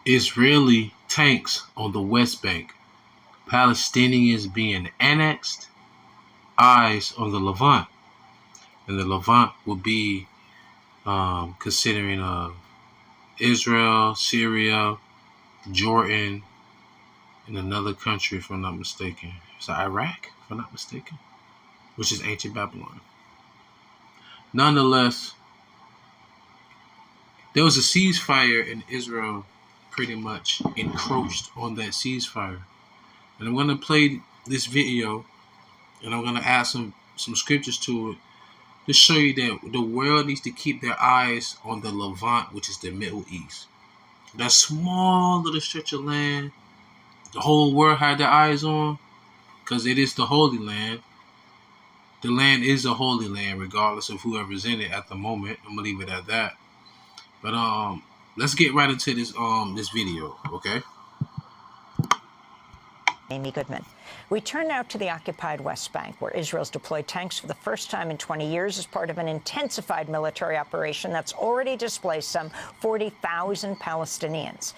Israeli tanks on the West Bank, Palestinians being annexed, eyes on the Levant. And the Levant will be considering Israel, Syria, Jordan, and another country, if I'm not mistaken. It's Iraq, if I'm not mistaken, which is ancient Babylon. Nonetheless, there was a ceasefire, and Israel pretty much encroached on that ceasefire. And I'm going to play this video, and I'm going to add some scriptures to it to show you that the world needs to keep their eyes on the Levant, which is the Middle East. That small little stretch of land the whole world had their eyes on, because it is the Holy Land. The land is a holy land, regardless of whoever's in it at the moment. I'm gonna leave it at that. But let's get right into this video, okay? Amy Goodman. We turn now to the occupied West Bank, where Israel's deployed tanks for the first time in 20 years as part of an intensified military operation that's already displaced some 40,000 Palestinians.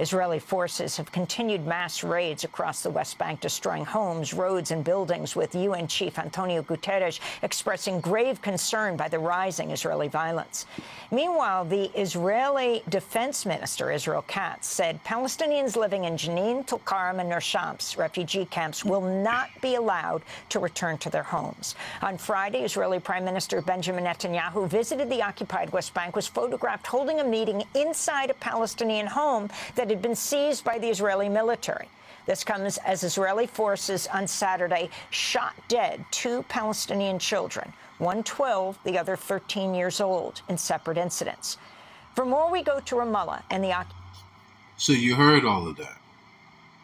Israeli forces have continued mass raids across the West Bank, destroying homes, roads, and buildings, with UN Chief Antonio Guterres expressing grave concern by the rising Israeli violence. Meanwhile, the Israeli Defense Minister, Israel Katz, said Palestinians living in Jenin, Tulkarm, and Nur Shams refugee camps will not be allowed to return to their homes. On Friday, Israeli Prime Minister Benjamin Netanyahu visited the occupied West Bank, was photographed holding a meeting inside a Palestinian home that had been seized by the Israeli military. This comes as Israeli forces on Saturday shot dead 2 Palestinian children, one 12, the other 13 years old, in separate incidents. For more, we go to Ramallah and the... So you heard all of that.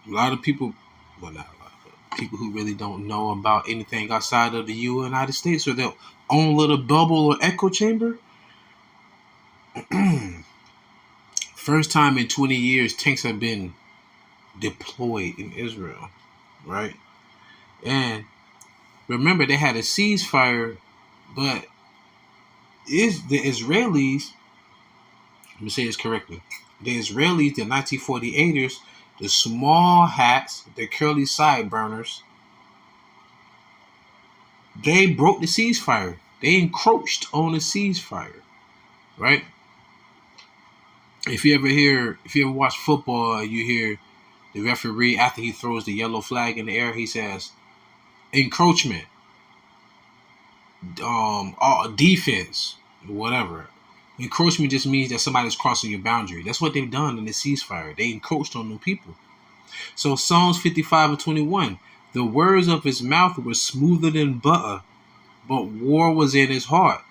A lot of people, well, not a lot, but people who really don't know about anything outside of the United States or their own little bubble or echo chamber. First time in 20 years, tanks have been deployed in Israel, right? And remember, they had a ceasefire, but is the Israelis, let me say this correctly, the Israelis, the 1948ers, the small hats, the curly sideburners, they broke the ceasefire. They encroached on the ceasefire, right? If you ever watch football, you hear the referee, after he throws the yellow flag in the air, he says, encroachment, defense, whatever. Encroachment just means that somebody's crossing your boundary. That's what they've done in the ceasefire. They encroached on the people. So Psalms 55:21, the words of his mouth were smoother than butter, but war was in his heart.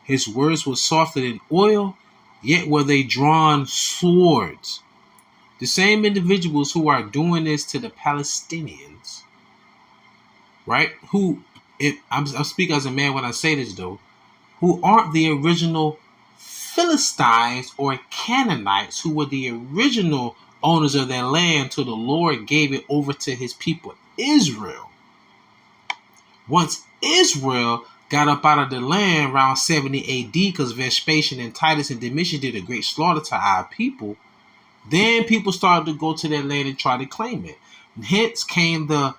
His words were softer than oil, yet were they drawn swords. The same individuals who are doing this to the Palestinians, right? I'm speaking as a man when I say this, though, who aren't the original Philistines or Canaanites, who were the original owners of their land till the Lord gave it over to his people, Israel. Once Israel got up out of the land around 70 AD, because Vespasian and Titus and Domitian did a great slaughter to our people, then people started to go to their land and try to claim it. And hence came the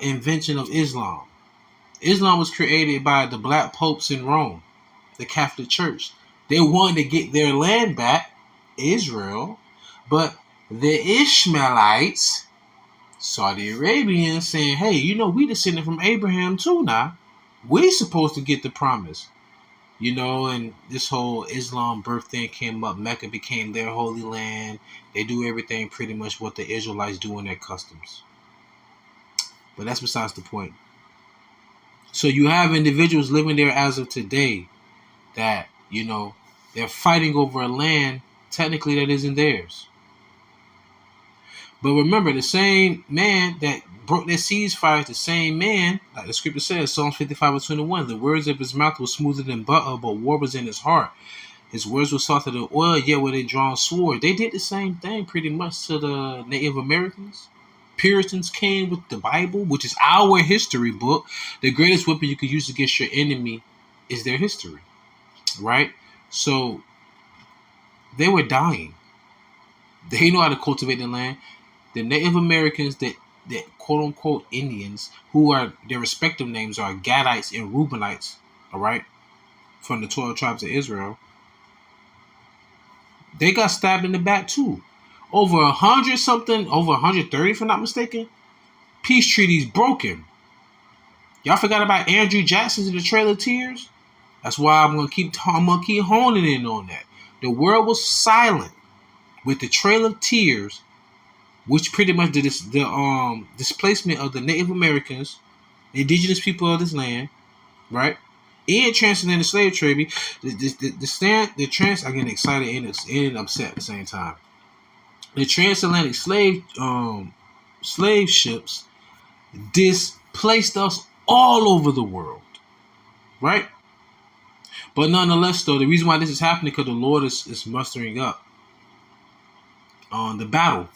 invention of Islam. Islam was created by the black popes in Rome, the Catholic Church. They wanted to get their land back, Israel, but the Ishmaelites, Saudi Arabians, saying, hey, we descended from Abraham too now. We're supposed to get the promise. And this whole Islam birth thing came up. Mecca became their holy land. They do everything pretty much what the Israelites do in their customs. But that's besides the point. So you have individuals living there as of today that, they're fighting over a land technically that isn't theirs. But remember, the same man that broke their ceasefire is the same man, like the scripture says, Psalms 55:21, the words of his mouth were smoother than butter, but war was in his heart. His words were softer than oil, yet were they drawn swords. They did the same thing pretty much to the Native Americans. Puritans came with the Bible, which is our history book. The greatest weapon you can use against your enemy is their history, right? So they were dying. They know how to cultivate the land. The Native Americans that quote unquote Indians, who are their respective names are Gadites and Reubenites, all right, from the 12 tribes of Israel, they got stabbed in the back too. Over 100 something, over 130 if I'm not mistaken, peace treaties broken. Y'all forgot about Andrew Jackson's in the Trail of Tears? That's why I'm gonna keep honing in on that. The world was silent with the Trail of Tears, which pretty much did the displacement of the Native Americans, indigenous people of this land, right? And transatlantic slave trade. I'm getting excited and upset at the same time. The transatlantic slave ships displaced us all over the world, right? But nonetheless, though, the reason why this is happening because the Lord is mustering up on the battle.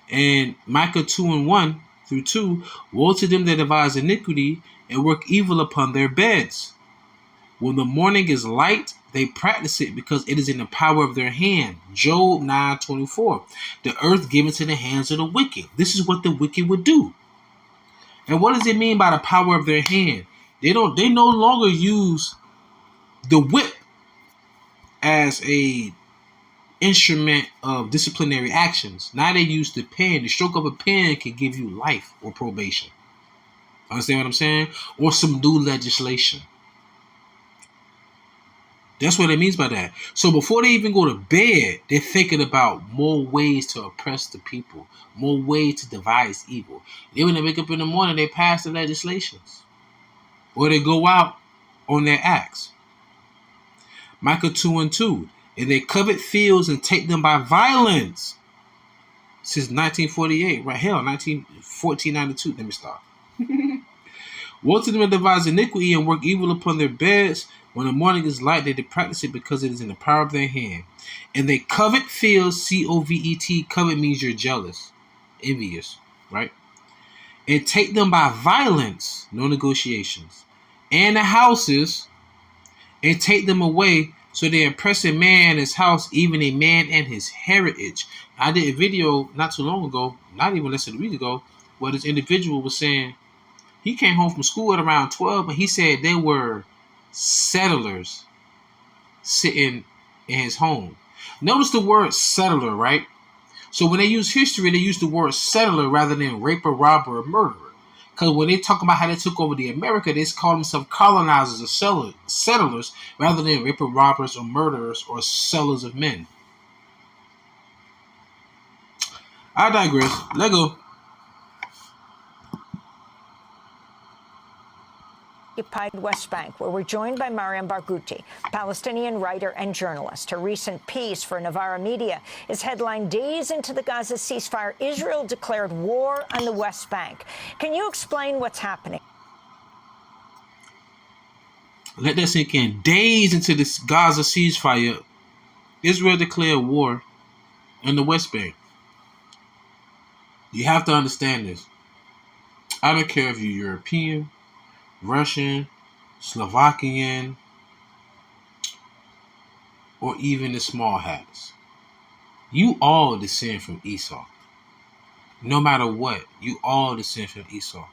And Micah 2:1-2, woe to them that devise iniquity and work evil upon their beds. When the morning is light, they practice it because it is in the power of their hand. Job 9:24. The earth given to the hands of the wicked. This is what the wicked would do. And what does it mean by the power of their hand? They no longer use the whip as a instrument of disciplinary actions. Now they use the pen. The stroke of a pen can give you life or probation. Understand what I'm saying? Or some new legislation. That's what it means by that. So before they even go to bed, they're thinking about more ways to oppress the people, more ways to devise evil. Then when they wake up in the morning, they pass the legislations. Or they go out on their acts. Micah 2:2. And they covet fields and take them by violence. Since 1948. Right, hell, 1492. Let me stop. Woe to them that devise iniquity and work evil upon their beds. When the morning is light, they practice it because it is in the power of their hand. And they covet fields, covet. Covet means you're jealous, envious, right? And take them by violence, no negotiations. And the houses, and take them away. So they oppress a man and his house, even a man and his heritage. I did a video not too long ago, not even less than a week ago, where this individual was saying he came home from school at around 12, and he said there were settlers sitting in his home. Notice the word settler, right? So when they use history, they use the word settler rather than raper, robber, or murderer. Because when they talk about how they took over the America, they call themselves colonizers or settlers rather than raper, robbers, or murderers, or sellers of men. I digress. Let go. Occupied West Bank, where we're joined by Mariam Barghouti, Palestinian writer and journalist. Her recent piece for Novara Media is headlined, Days into the Gaza Ceasefire, Israel declared war on the West Bank. Can you explain what's happening? Let that sink in. Days into this Gaza ceasefire, Israel declared war on the West Bank. You have to understand this. I don't care if you're European, Russian, Slovakian, or even the small hats. You all descend from Esau. No matter what, you all descend from Esau.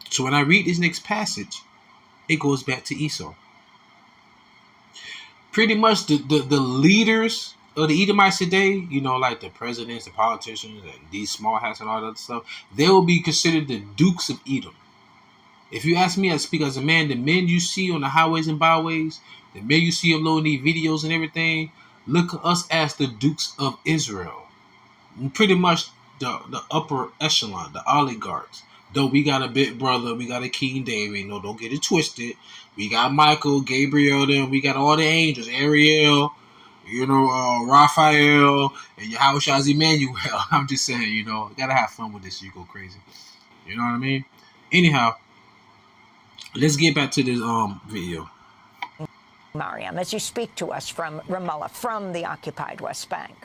So when I read this next passage, it goes back to Esau. Pretty much the leaders of the Edomites today, you know, like the presidents, the politicians, and these small hats and all that stuff, they will be considered the dukes of Edom. If you ask me, I speak as a man, the men you see on the highways and byways, the men you see uploading these videos and everything, look at us as the dukes of Israel. Pretty much the upper echelon, the oligarchs. Though we got a big brother, we got a King David, no, don't get it twisted. We got Michael, Gabriel, then we got all the angels, Ariel, you know, Raphael, and YAHAWASHI, Emmanuel. I'm just saying, you know, gotta have fun with this, you go crazy. You know what I mean? Anyhow, let's get back to this video. Mariam, as you speak to us from Ramallah, from the occupied West Bank.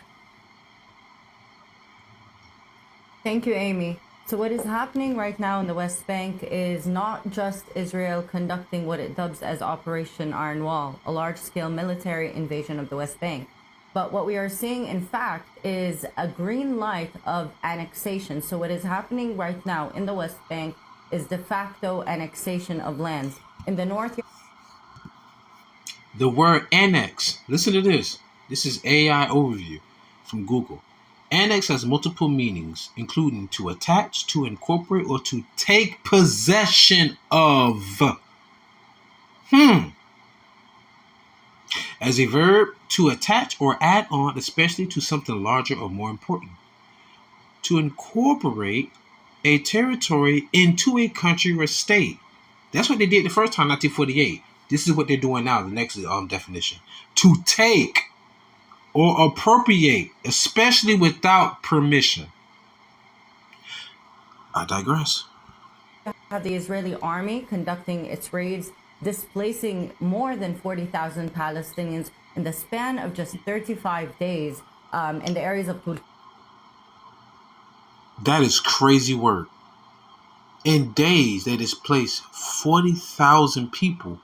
Thank you, Amy. So what is happening right now in the West Bank is not just Israel conducting what it dubs as Operation Iron Wall, a large-scale military invasion of the West Bank. But what we are seeing, in fact, is a green light of annexation. So what is happening right now in the West Bank is de facto annexation of lands. In the north, The word annex, listen to this. This is AI overview from Google. Annex has multiple meanings, including to attach, to incorporate, or to take possession of. As a verb, to attach or add on, especially to something larger or more important. To incorporate a territory into a country or state. That's what they did the first time, 1948. This is what they're doing now, the next definition. To take or appropriate, especially without permission. I digress. have the Israeli army conducting its raids, displacing more than 40,000 Palestinians in the span of just 35 days in the areas of Tul. That is crazy work. In days, they displaced 40,000 people,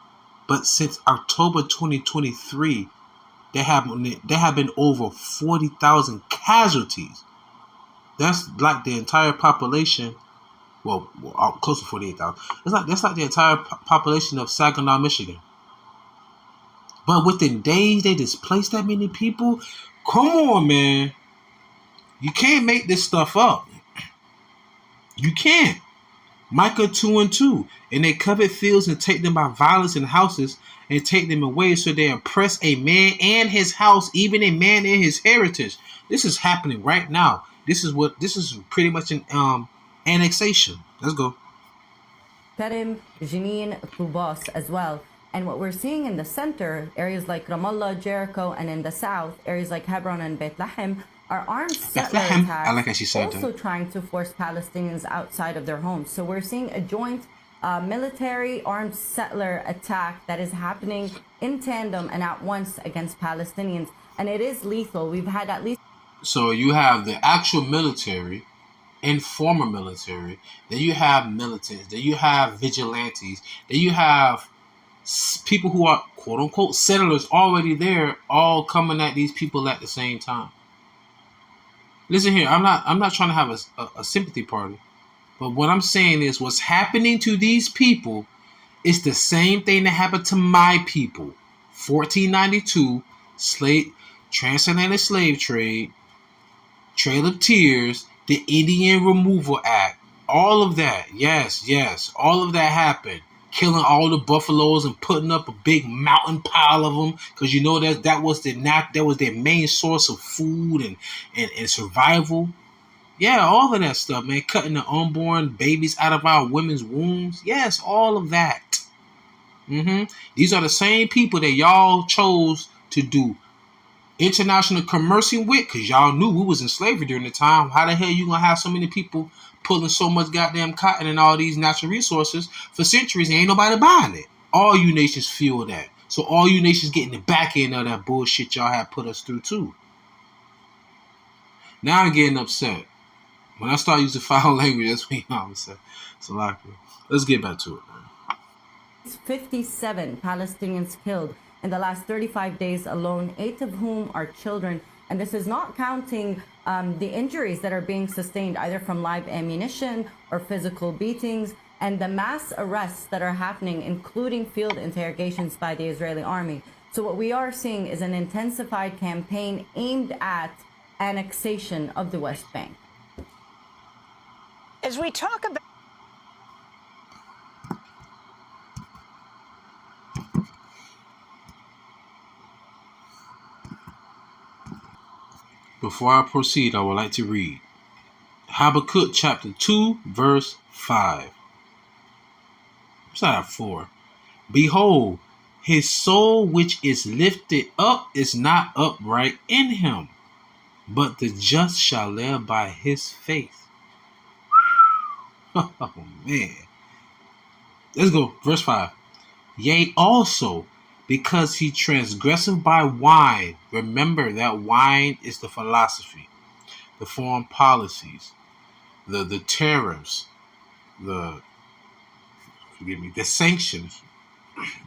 but since October 2023, there have been over 40,000 casualties. That's like the entire population. Well, close to 48,000. That's like the entire population of Saginaw, Michigan. But within days, they displaced that many people. Come on, man. You can't make this stuff up. You can't. Micah 2:2. And they covet fields and take them by violence in houses and take them away, so they oppress a man and his house, even a man and his heritage. This is happening right now. This is pretty much an annexation. Let's go. Karim, Jenin, Tubas as well. And what we're seeing in the center, areas like Ramallah, Jericho, and in the south, areas like Hebron and Bethlehem, are armed settler attacks, I like how she said also that. trying to force Palestinians outside of their homes. So we're seeing a joint military armed settler attack that is happening in tandem and at once against Palestinians. And it is lethal. We've had at least... So you have the actual military, informer military, then you have militants, then you have vigilantes, then you have people who are quote-unquote settlers already there, all coming at these people at the same time. Listen here, I'm not trying to have a sympathy party, but what I'm saying is what's happening to these people is the same thing that happened to my people. 1492, transatlantic slave trade, Trail of Tears, the Indian Removal Act, all of that, yes, all of that happened. Killing all the buffaloes and putting up a big mountain pile of them, because you know that was their main source of food and survival. Yeah, all of that stuff, man. Cutting the unborn babies out of our women's wombs. Yes, all of that. These are the same people that y'all chose to do international commercing with, because y'all knew we was in slavery during the time. How the hell you gonna have so many people pulling so much goddamn cotton and all these natural resources for centuries and ain't nobody buying it? All you nations feel that. So all you nations getting the back end of that bullshit y'all have put us through too. Now I'm getting upset. When I start using foul language, that's when I'm upset. So let's get back to it, man. 57 Palestinians killed in the last 35 days alone, 8 of whom are children. And this is not counting the injuries that are being sustained either from live ammunition or physical beatings, and the mass arrests that are happening, including field interrogations by the Israeli army. So what we are seeing is an intensified campaign aimed at annexation of the West Bank. As we talk about... Before I proceed, I would like to read Habakkuk chapter 2, verse 5. Start at 4. Behold, his soul which is lifted up is not upright in him, but the just shall live by his faith. Oh, man. Let's go. Verse 5. Yea, also, because he transgresseth by wine. Remember that wine is the philosophy, the foreign policies, the tariffs, the sanctions.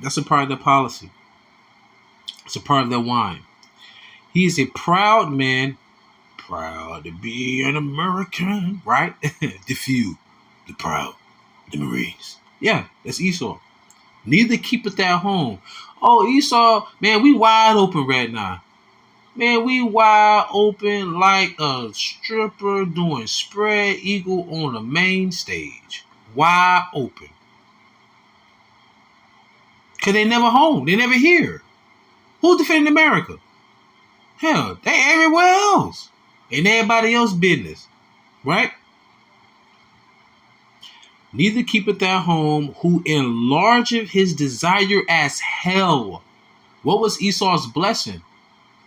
That's a part of the policy. It's a part of the wine. He's a proud man, proud to be an American, right? The few, the proud, the Marines. Yeah, that's Esau. Neither keepeth at home. Oh, Esau, man, we wide open right now. Man, we wide open like a stripper doing spread eagle on the main stage. Wide open. Because they never home. They never here. Who's defending America? Hell, they everywhere else. And everybody else's business. Right? Neither keepeth at home, who enlargeth his desire as hell. What was Esau's blessing?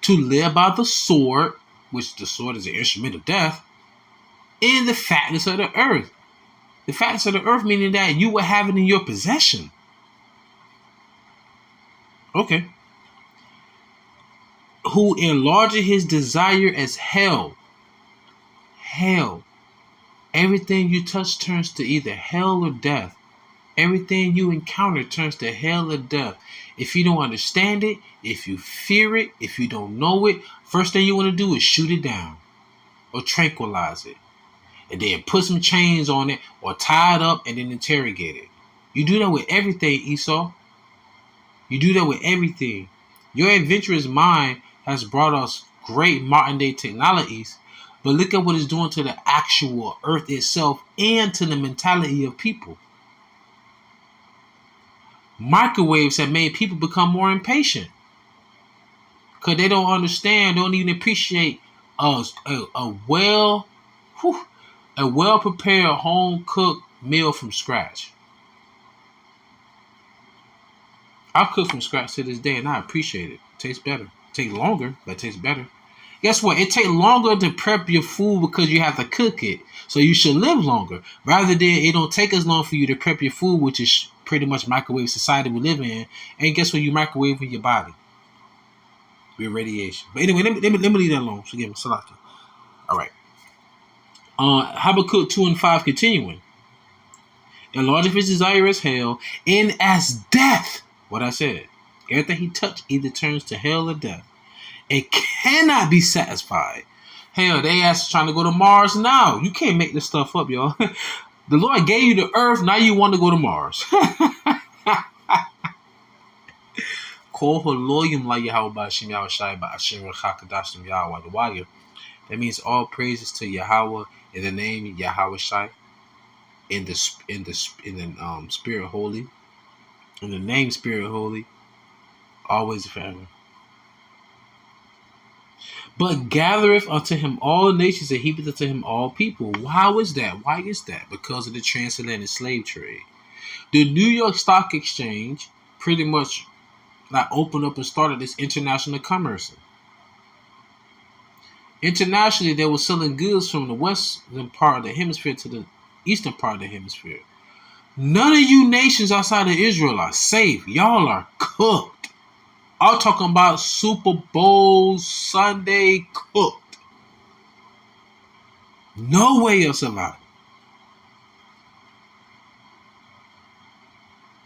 To live by the sword, which the sword is an instrument of death, in the fatness of the earth. The fatness of the earth meaning that you will have it in your possession. Okay. Who enlargeth his desire as hell. Hell. Everything you touch turns to either hell or death. Everything you encounter turns to hell or death. If you don't understand it, if you fear it, if you don't know it, first thing you want to do is shoot it down or tranquilize it. And then put some chains on it or tie it up and then interrogate it. You do that with everything, Esau. You do that with everything. Your adventurous mind has brought us great modern day technologies, but look at what it's doing to the actual earth itself and to the mentality of people. Microwaves have made people become more impatient because they don't understand, don't even appreciate a well prepared home cooked meal from scratch. I cook from scratch to this day and I appreciate it. Tastes better. It takes longer, but it tastes better. Guess what? It takes longer to prep your food because you have to cook it. So you should live longer. Rather than it don't take as long for you to prep your food, which is pretty much microwave society we live in. And guess what? You microwave in your body with radiation. But anyway, let me leave that alone. Forgive me. Salaki. All right. Habakkuk 2 and 5 continuing. Enlarge of his desire as hell, and as death. What I said. Everything he touched either turns to hell or death. It cannot be satisfied. Hell, they ass trying to go to Mars now. You can't make this stuff up, y'all. The Lord gave you the earth, now you want to go to Mars. That means all praises to Yahweh in the name YAHAWASHI, in the Spirit Holy, in the name Spirit Holy, always and forever. But gathereth unto him all nations, and heapeth unto him all people. How is that? Why is that? Because of the transatlantic slave trade. The New York Stock Exchange pretty much opened up and started this international commerce. Internationally, they were selling goods from the western part of the hemisphere to the eastern part of the hemisphere. None of you nations outside of Israel are safe. Y'all are cooked. I'm talking about Super Bowl Sunday cooked. No way of surviving.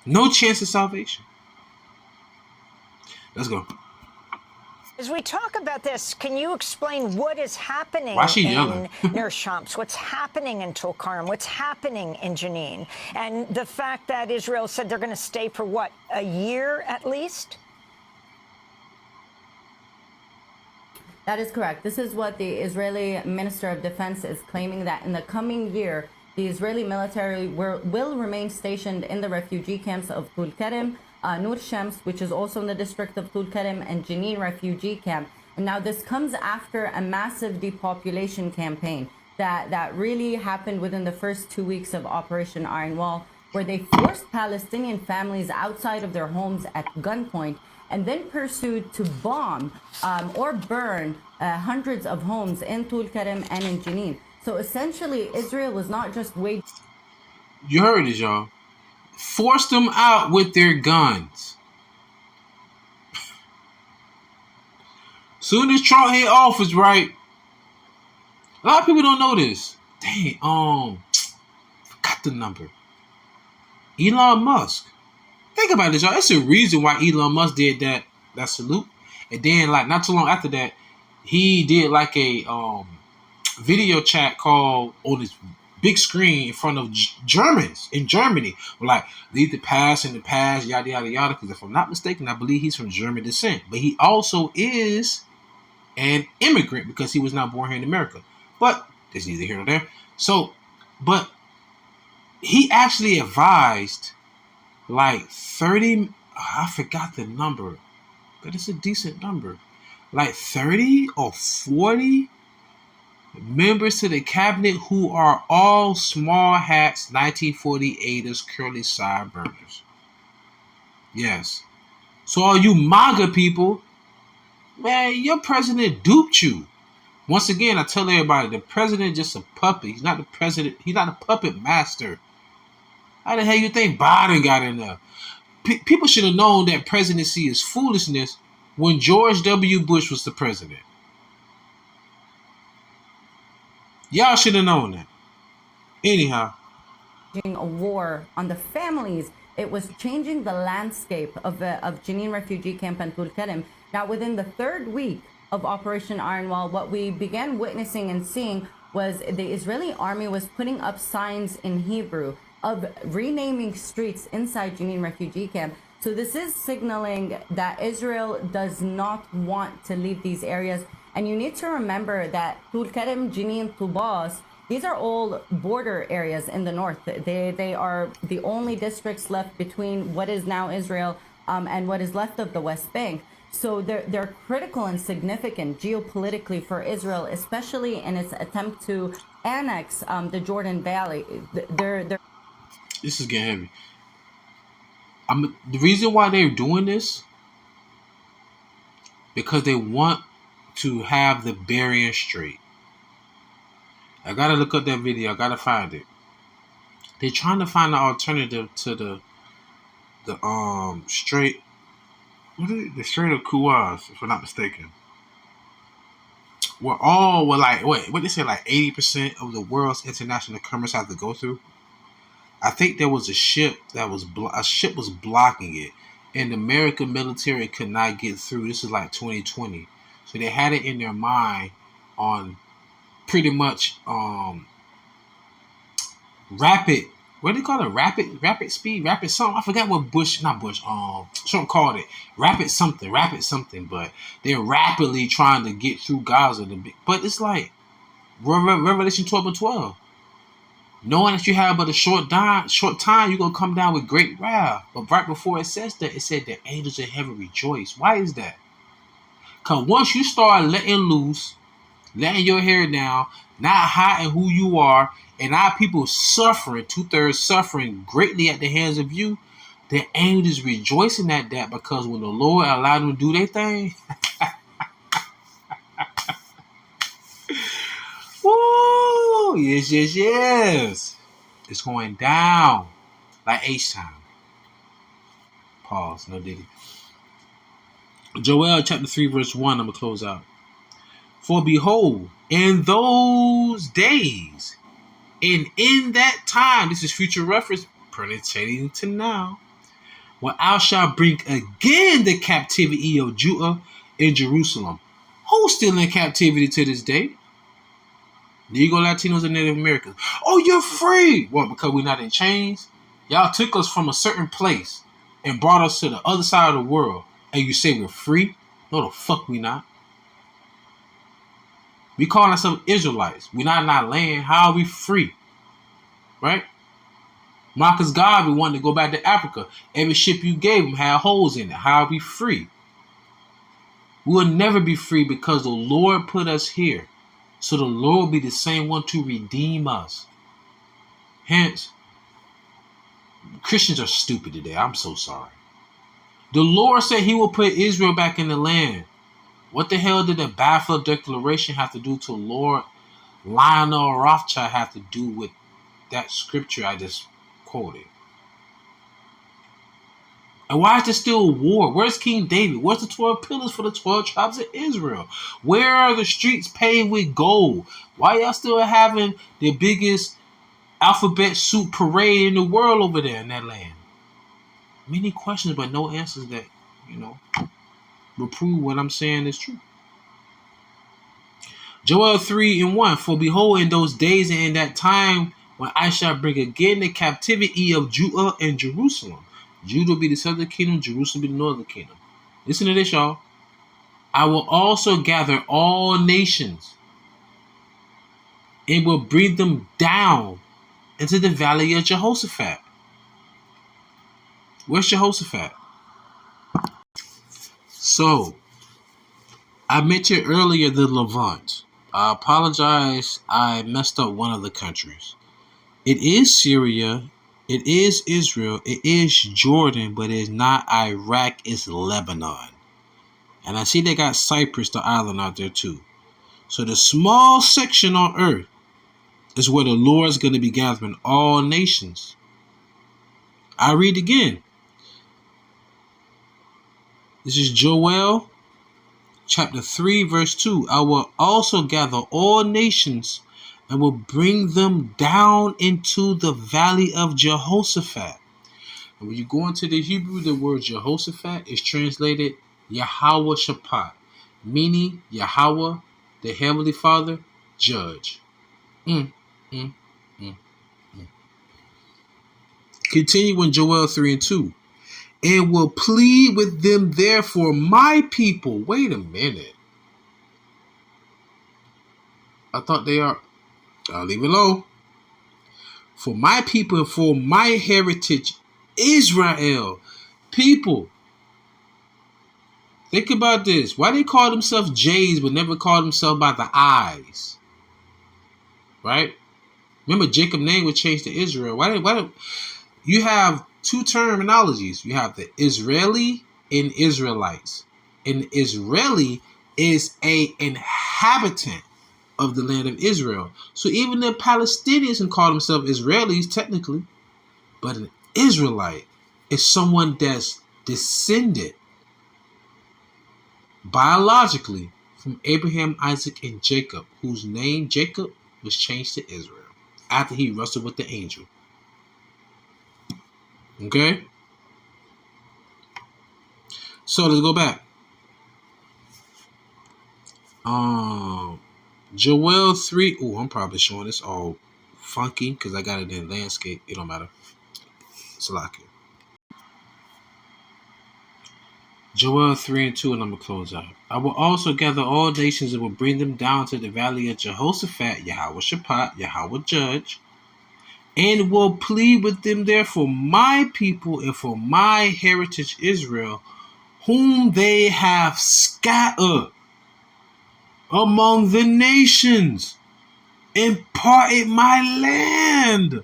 No chance of salvation. Let's go. As we talk about this, can you explain what is happening yelling? in Ner Shams? What's happening in Tulkarm? What's happening in Jenin? And the fact that Israel said they're going to stay for, what, a year at least? That is correct. This is what the Israeli Minister of Defense is claiming, that in the coming year, the Israeli military will remain stationed in the refugee camps of Tulkarm, Nur Shams, which is also in the district of Tulkarm, and Jenin refugee camp. And now this comes after a massive depopulation campaign that really happened within the first 2 weeks of Operation Iron Wall, where they forced Palestinian families outside of their homes at gunpoint and then pursued to bomb or burn hundreds of homes in Tulkarm and in Jenin. So essentially, Israel was not just waging... You heard it, y'all. Forced them out with their guns. Soon as Trump hit office, right? A lot of people don't know this. Dang, forgot the number. Elon Musk. Think about this, y'all. That's the reason why Elon Musk did that salute. And then, not too long after that, he did like a video chat call on his big screen in front of Germans in Germany. Like, leave the past in the past, yada yada yada. Because if I'm not mistaken, I believe he's from German descent, but he also is an immigrant because he was not born here in America. But there's neither here nor there. So, but he actually advised like 30. I forgot the number, but it's a decent number. Like 30 or 40 members to the cabinet who are all small hats 1948ers, curly sideburners. Yes. So all you MAGA people, man, your president duped you. Once again, I tell everybody, the president just a puppet. He's not the president. He's not a puppet master. How the hell you think Biden got in there? People should have known that presidency is foolishness when George W. Bush was the president. Y'all should have known that. Anyhow. A war on the families. It was changing the landscape of Jenin refugee camp and Tul Karim. Now, within the third week of Operation Iron Wall, what we began witnessing and seeing was the Israeli army was putting up signs in Hebrew of renaming streets inside Jenin refugee camp. So this is signaling that Israel does not want to leave these areas. And you need to remember that Tul Karim, Jenin, Tubas, these are all border areas in the north. They are the only districts left between what is now Israel and what is left of the West Bank. So they're critical and significant geopolitically for Israel, especially in its attempt to annex the Jordan Valley. This is getting heavy. The reason why they're doing this, because they want to have the Bering Strait. I gotta look up that video. I gotta find it. They're trying to find an alternative to the Strait. What is it? The Strait of QADASH, if I'm not mistaken. What they say, like 80% of the world's international commerce have to go through. I think there was a ship that was blocking it, and the American military could not get through. This is like 2020, so they had it in their mind on pretty much rapid. What do they call it? Rapid speed, rapid something. I forgot what Trump called it. Rapid something. But they're rapidly trying to get through Gaza. But it's like Revelation 12:12. Knowing that you have but a short time, you're going to come down with great wrath. But right before it says that, it said the angels in heaven rejoice. Why is that? Because once you start letting loose, letting your hair down, not hiding who you are, and our people suffering, 2/3 suffering greatly at the hands of you, the angels rejoicing at that, because when the Lord allowed them to do their thing, woo! Yes. It's going down like H-time. Pause. No diddy. Joel chapter 3 verse 1. I'm going to close out. For behold, in those days, and in that time, this is future reference pertaining to now, when I shall bring again the captivity of Judah and Jerusalem. Who's still in captivity to this day? Negro, Latinos, and Native Americans. Oh, you're free. What, because we're not in chains? Y'all took us from a certain place and brought us to the other side of the world, and you say we're free? No, the fuck we not. We call ourselves Israelites. We're not in our land. How are we free? Right? Marcus Garvey wanted to go back to Africa. Every ship you gave him had holes in it. How are we free? We'll never be free because the Lord put us here. So the Lord will be the same one to redeem us. Hence, Christians are stupid today. I'm so sorry. The Lord said he will put Israel back in the land. What the hell did the Balfour Declaration have to do to Lord Lionel Rothschild have to do with that scripture I just quoted? And why is there still a war? Where's King David? Where's the 12 pillars for the 12 tribes of Israel? Where are the streets paved with gold? Why y'all still having the biggest alphabet soup parade in the world over there in that land? Many questions, but no answers that, will prove what I'm saying is true. Joel 3:1. For behold, in those days and in that time, when I shall bring again the captivity of Judah and Jerusalem. Judah will be the southern kingdom, Jerusalem will be the northern kingdom. Listen to this, y'all. I will also gather all nations and will bring them down into the valley of Jehoshaphat. Where's Jehoshaphat? So, I mentioned earlier the Levant. I apologize, I messed up one of the countries. It is Syria, it is Israel, it is Jordan, but it is not Iraq, it's Lebanon. And I see they got Cyprus, the island out there too. So the small section on earth is where the Lord is going to be gathering all nations. I read again. This is Joel chapter 3 verse 2. I will also gather all nations and will bring them down into the valley of Jehoshaphat. And when you go into the Hebrew, the word Jehoshaphat is translated YAHAWASHI, meaning Yahweh, the Heavenly Father, judge. Continue in Joel 3:2. And will plead with them therefore my people. Wait a minute. I thought they are. I'll leave it alone. For my people and for my heritage, Israel. People. Think about this. Why they call themselves J's but never call themselves by the I's? Right? Remember, Jacob's name was changed to Israel. Why you have two terminologies. You have the Israeli and Israelites. And Israeli is an inhabitant of the land of Israel. So even the Palestinians can call themselves Israelis technically. But an Israelite is someone that's descended biologically from Abraham, Isaac, and Jacob, whose name Jacob was changed to Israel after he wrestled with the angel. Okay? So let's go back. Joel 3. Oh, I'm probably showing this all funky because I got it in landscape. It don't matter. It's like it. Joel 3:2, and I'm going to close out. I will also gather all nations and will bring them down to the valley of Jehoshaphat, YAHAWASHI, Yahweh judge, and will plead with them there for my people and for my heritage Israel, whom they have scattered among the nations and parted my land.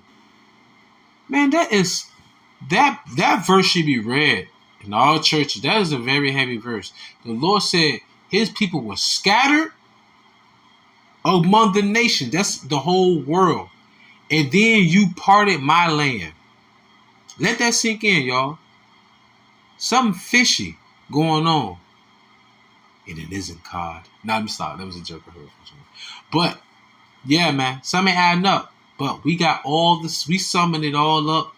Man, that verse should be read in all churches. That is a very heavy verse. The Lord said his people were scattered among the nations. That's the whole world. And then you parted my land. Let that sink in, y'all. Something fishy going on. And it isn't God. No, I'm sorry. That was a joke I heard from someone. But, yeah, man. Something adding up. But we got all this. We summoned it all up.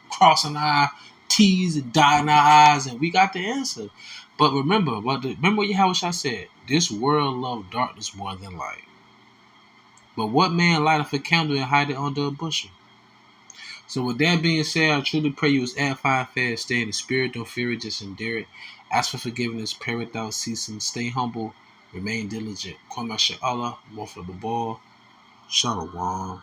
Crossing our T's and dotting our I's. And we got the answer. But remember what Yahawashi said. This world loved darkness more than light. But what man lighteth a candle and hide it under a bushel? So with that being said, I truly pray you was edifying, fed, stay in the spirit, don't fear it, just endure it. Ask for forgiveness, pray without ceasing, stay humble, remain diligent. Kwame Allah, more for the ball. Shalom.